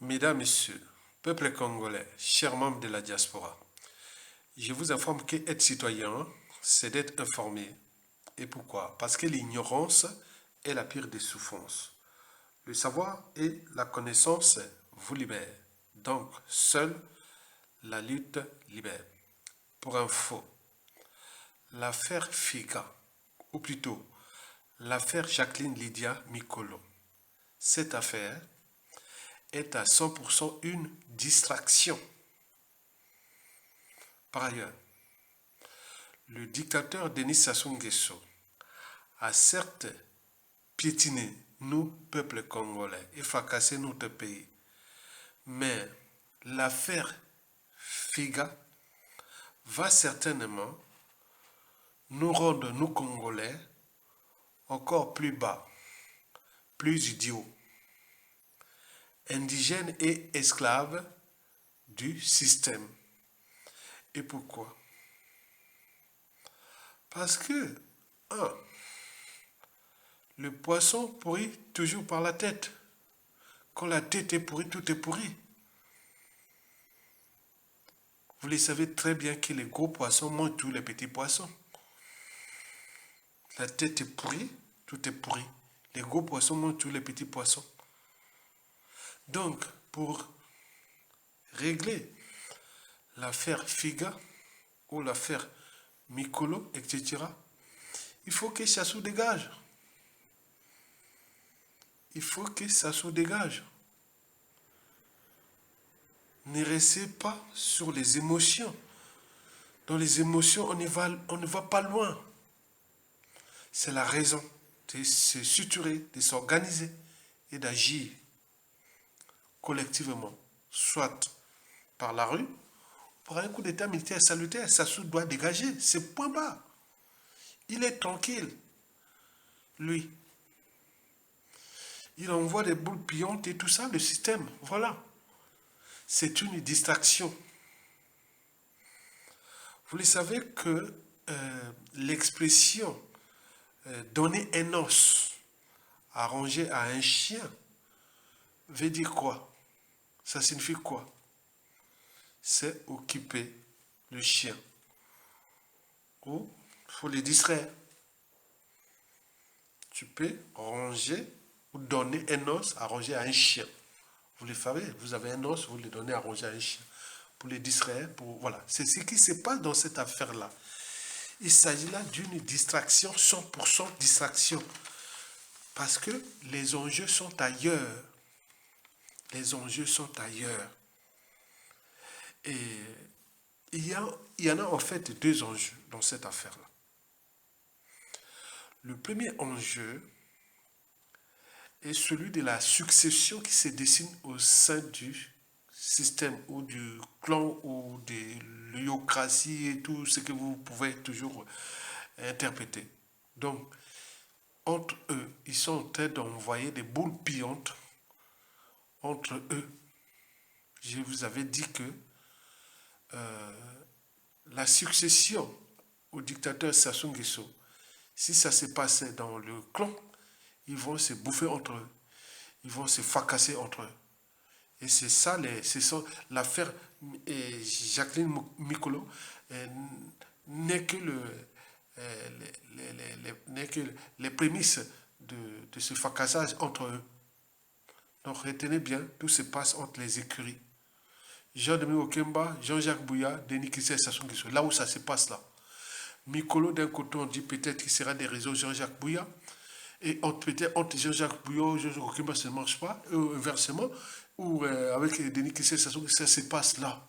Mesdames, Messieurs, peuple congolais, chers membres de la diaspora, je vous informe qu'être citoyen, c'est d'être informé. Et pourquoi? Parce que l'ignorance est la pire des souffrances. Le savoir et la connaissance vous libèrent. Donc, seule la lutte libère. Pour info, l'affaire Figa, ou plutôt l'affaire Jacqueline Lydia Mikolo, cette affaire est à 100% une distraction. Par ailleurs, le dictateur Denis Sassou Nguesso a certes piétiné nous, peuple congolais, et fracassé notre pays, mais l'affaire Figa va certainement nous rendre, nous Congolais, encore plus bas, plus idiots, indigènes et esclaves du système. Et pourquoi? Parce que, le poisson pourrit toujours par la tête. Quand la tête est pourrie, tout est pourri. Vous le savez très bien que les gros poissons mangent tous les petits poissons. La tête est pourrie, tout est pourri. Les gros poissons mangent tous les petits poissons. Donc, pour régler l'affaire Figa ou l'affaire Mikolo, etc., il faut que Sassou dégage. Il faut que Sassou dégage. Ne restez pas sur les émotions. Dans les émotions, on ne va pas loin. C'est la raison de se suturer, de s'organiser et d'agir collectivement, soit par la rue, par un coup d'état militaire salutaire. Sassou doit dégager, c'est point bas. Il est tranquille, lui. Il envoie des boules pillantes et tout ça, le système, voilà. C'est une distraction. Vous le savez que l'expression donner un os arrangé à un chien veut dire quoi? Ça signifie quoi? C'est occuper le chien. Ou il faut le distraire. Tu peux ranger ou donner un os à ranger à un chien. Vous le savez, vous avez un os, vous le donnez à ranger à un chien. Pour le distraire, voilà. C'est ce qui se passe dans cette affaire-là. Il s'agit là d'une distraction, 100% distraction. Parce que les enjeux sont ailleurs. Les enjeux sont ailleurs. Et il y en a en fait deux enjeux dans cette affaire-là. Le premier enjeu est celui de la succession qui se dessine au sein du système ou du clan ou de l'eurocratie et tout ce que vous pouvez toujours interpréter. Donc, entre eux, ils sont en train d'envoyer des boules pillantes entre eux. Je vous avais dit que la succession au dictateur Sassou Nguesso, si ça se passait dans le clan, ils vont se bouffer entre eux. Ils vont se fracasser entre eux. Et c'est ça, l'affaire Jacqueline Mikolo n'est que, n'est que les prémices de ce fracassage entre eux. Donc retenez bien, tout se passe entre les écuries. Jean-Dominique Okemba, Jean-Jacques Bouya, Denis Kissé, Sassou Nguesso, là où ça se passe là. Mikolo, d'un côté, on dit peut-être qu'il sera des réseaux Jean-Jacques Bouya. Et peut-être entre Jean-Jacques Bouillon et Jean-Jacques Okemba, ça ne marche pas, inversement, ou avec Denis Kissé, ça se passe là.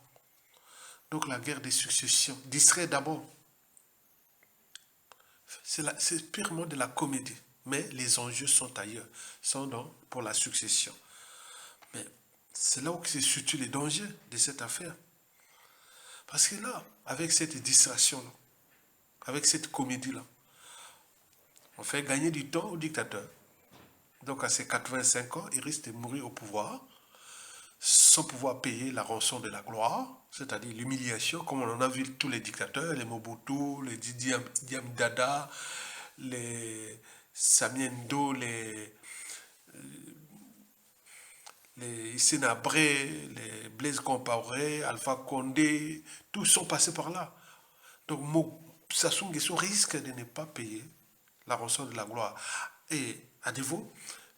Donc la guerre des successions. Distrait d'abord. C'est purement de la comédie. Mais les enjeux sont ailleurs, sont pour la succession. Mais c'est là où se situent les dangers de cette affaire. Parce que là, avec cette distraction-là, avec cette comédie-là, on fait gagner du temps au dictateur. Donc à ses 85 ans, il risque de mourir au pouvoir sans pouvoir payer la rançon de la gloire, c'est-à-dire l'humiliation, comme on en a vu tous les dictateurs, les Mobutu, les Didi Dada, les Samiendo, les les Sénabré, les Blaise Compaoré, Alpha Condé, tous sont passés par là. Donc Sassou Nguesso risque de ne pas payer la rançon de la gloire. Et à défaut,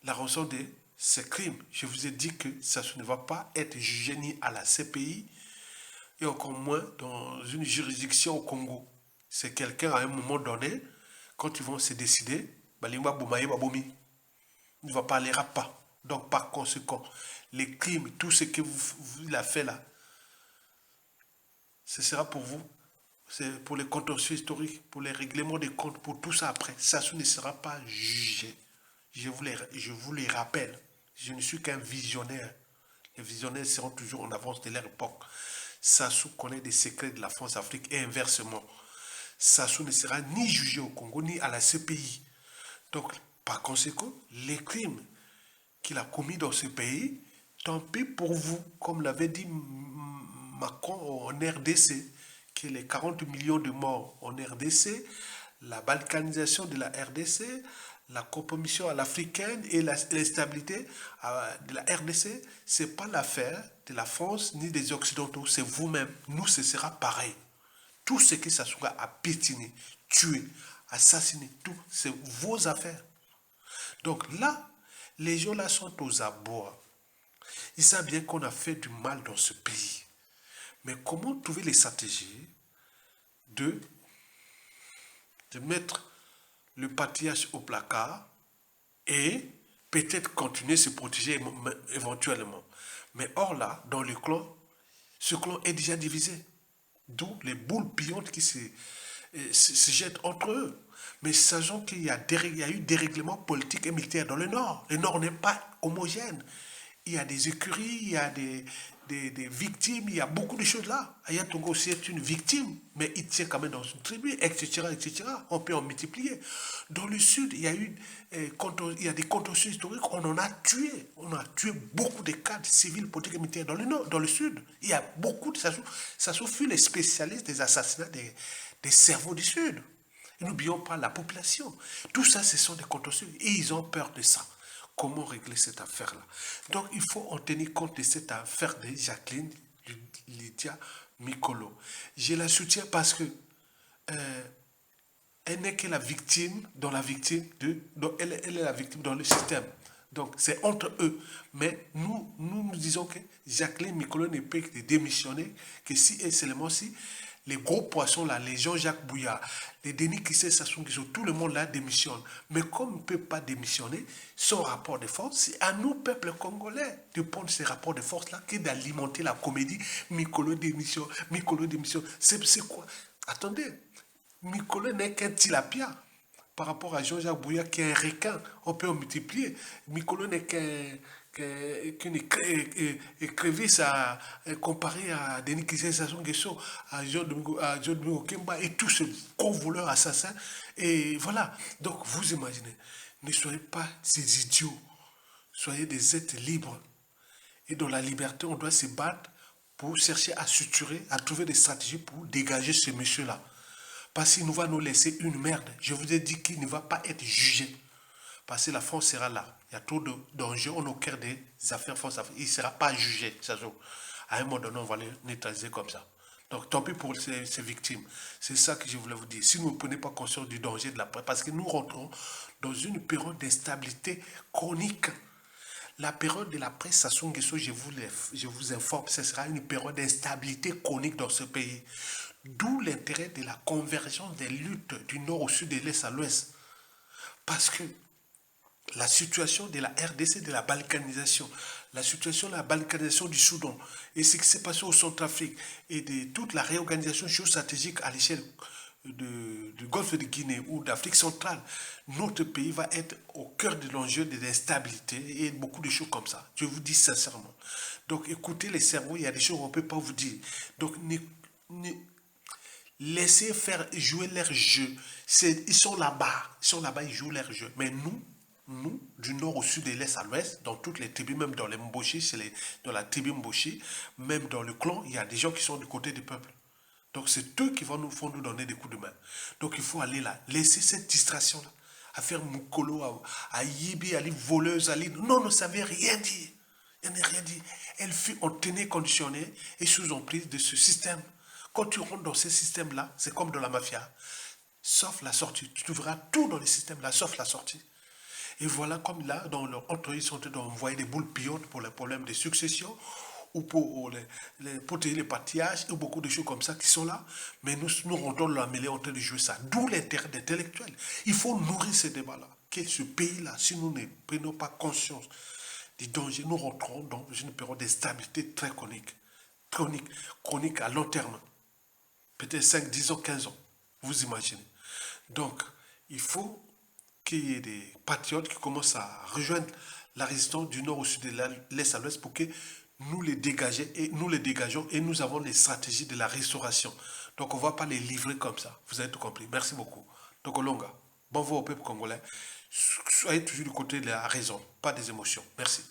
la rançon de ses crimes. Je vous ai dit que Sassou ne va pas être jugé ni à la CPI et encore moins dans une juridiction au Congo. C'est quelqu'un à un moment donné, quand ils vont se décider, Balimba Boumaye Baboumi ne va parlera pas. Donc par conséquent, les crimes, tout ce que vous a fait là, ce sera pour vous. C'est pour les contentieux historiques, pour les règlements des comptes, pour tout ça après. Sassou ne sera pas jugé. Je vous les rappelle. Je ne suis qu'un visionnaire. Les visionnaires seront toujours en avance de leur époque. Sassou connaît des secrets de la France-Afrique et inversement. Sassou ne sera ni jugé au Congo ni à la CPI. Donc, par conséquent, les crimes qu'il a commis dans ce pays, tant pis pour vous, comme l'avait dit Macron en RDC, que les 40 millions de morts en RDC, la balkanisation de la RDC, la compromission à l'africaine et l'instabilité de la RDC, ce n'est pas l'affaire de la France ni des Occidentaux, c'est vous-même. Nous, ce sera pareil. Tout ce que Sassou a piétiné, tué, assassiné, tout, c'est vos affaires. Donc là, les gens là sont aux abois. Ils savent bien qu'on a fait du mal dans ce pays. Mais comment trouver les stratégies de mettre le patriarche au placard et peut-être continuer à se protéger éventuellement. Mais or là, dans le clan, ce clan est déjà divisé. D'où les boules pillantes qui se jettent entre eux. Mais sachant qu'il y a eu des règlements politiques et militaires dans le Nord. Le Nord n'est pas homogène. Il y a des écuries, il y a des victimes, il y a beaucoup de choses là. Aya Tongo aussi est une victime, mais il tient quand même dans une tribu, etc., etc. On peut en multiplier. Dans le Sud, il y a des contentieux historiques, on en a tué. On a tué beaucoup de cadres civils, politiques et militaires dans le Nord, dans le Sud. Il y a beaucoup de... Ça fut les spécialistes des assassinats des cerveaux du Sud. Et n'oublions pas la population. Tout ça, ce sont des contentieux. Et ils ont peur de ça. Comment régler cette affaire-là? Donc, il faut en tenir compte de cette affaire de Jacqueline Lydia Mikolo. Je la soutiens parce que elle n'est que la victime dans la victime elle est la victime dans le système. Donc, c'est entre eux. Mais nous disons que Jacqueline Mikolo ne peut que démissionner que si et seulement si les gros poissons là, les Jean-Jacques Bouillard, les Denis Kissé Sassou Nguesso, tout le monde là démissionne. Mais comme il ne peut pas démissionner, son rapport de force, c'est à nous, peuple congolais, de prendre ces rapports de force là, que d'alimenter la comédie. Mikolo démission, Mikolo démission. C'est quoi? Attendez, Mikolo n'est qu'un tilapia par rapport à Jean-Jacques Bouillard qui est un requin. On peut en multiplier. Mikolo n'est qu'une écrevisse comparée à Denis Kissé Sassou Nguesso, à John Domingo Kemba et tous ces gros voleurs assassins. Et voilà. Donc, vous imaginez, ne soyez pas ces idiots. Soyez des êtres libres. Et dans la liberté, on doit se battre pour chercher à suturer, à trouver des stratégies pour dégager ce monsieur-là. Parce qu'il nous va nous laisser une merde. Je vous ai dit qu'il ne va pas être jugé. Parce que la France sera là. Il y a trop d'enjeux au cœur des affaires France. Il ne sera pas jugé. À un moment donné, on va le neutraliser comme ça. Donc, tant pis pour ces victimes. C'est ça que je voulais vous dire. Si vous ne prenez pas conscience du danger de la presse, parce que nous rentrons dans une période d'instabilité chronique. La période de la presse Sassou Nguesso, je vous informe, ce sera une période d'instabilité chronique dans ce pays. D'où l'intérêt de la convergence des luttes du nord au sud, de l'est à l'ouest. Parce que la situation de la RDC, de la balkanisation, la situation de la balkanisation du Soudan, et ce qui s'est passé au Centrafrique, et de toute la réorganisation géostratégique à l'échelle du Golfe de Guinée ou d'Afrique centrale, notre pays va être au cœur de l'enjeu de l'instabilité et beaucoup de choses comme ça. Je vous dis sincèrement. Donc écoutez les cerveaux, il y a des choses qu'on ne peut pas vous dire. Donc laissez faire jouer leur jeu. Ils sont là-bas, ils jouent leur jeu. Mais nous, du nord au sud et de l'est à l'ouest, dans toutes les tribus, même dans les Mboshi, dans la tribu Mboshi, même dans le clan, il y a des gens qui sont du côté du peuple. Donc c'est eux qui vont nous donner des coups de main. Donc il faut aller là, laisser cette distraction-là, à faire Moukolo, à Yibi, à aller voleuse, à aller... Non, ça ne veut rien dire. Elle n'a rien dit. Elle fut en tenue conditionnée et sous emprise de ce système. Quand tu rentres dans ce système-là, c'est comme de la mafia. Sauf la sortie. Tu trouveras tout dans le système-là, sauf la sortie. Et voilà, comme là, dans leur entreprise, ils sont en train d'envoyer des boules pillotes pour les problèmes de succession ou pour protéger les partillages ou beaucoup de choses comme ça qui sont là. Mais nous rentrons dans la mêlée en train de jouer ça. D'où l'intérêt d'intellectuels. Il faut nourrir ce débat-là. Que ce pays-là, si nous ne prenons pas conscience des dangers, nous rentrons dans une période d'instabilité très chronique. Chronique à long terme. Peut-être 5, 10 ans, 15 ans. Vous imaginez. Donc, il faut qu'il y ait des patriotes qui commencent à rejoindre la résistance du nord au sud, de l'est à l'ouest, pour que nous les dégageons et nous avons les stratégies de la restauration. Donc on ne va pas les livrer comme ça. Vous avez tout compris. Merci beaucoup. Donc Olonga, bon vent au peuple congolais. Soyez toujours du côté de la raison, pas des émotions. Merci.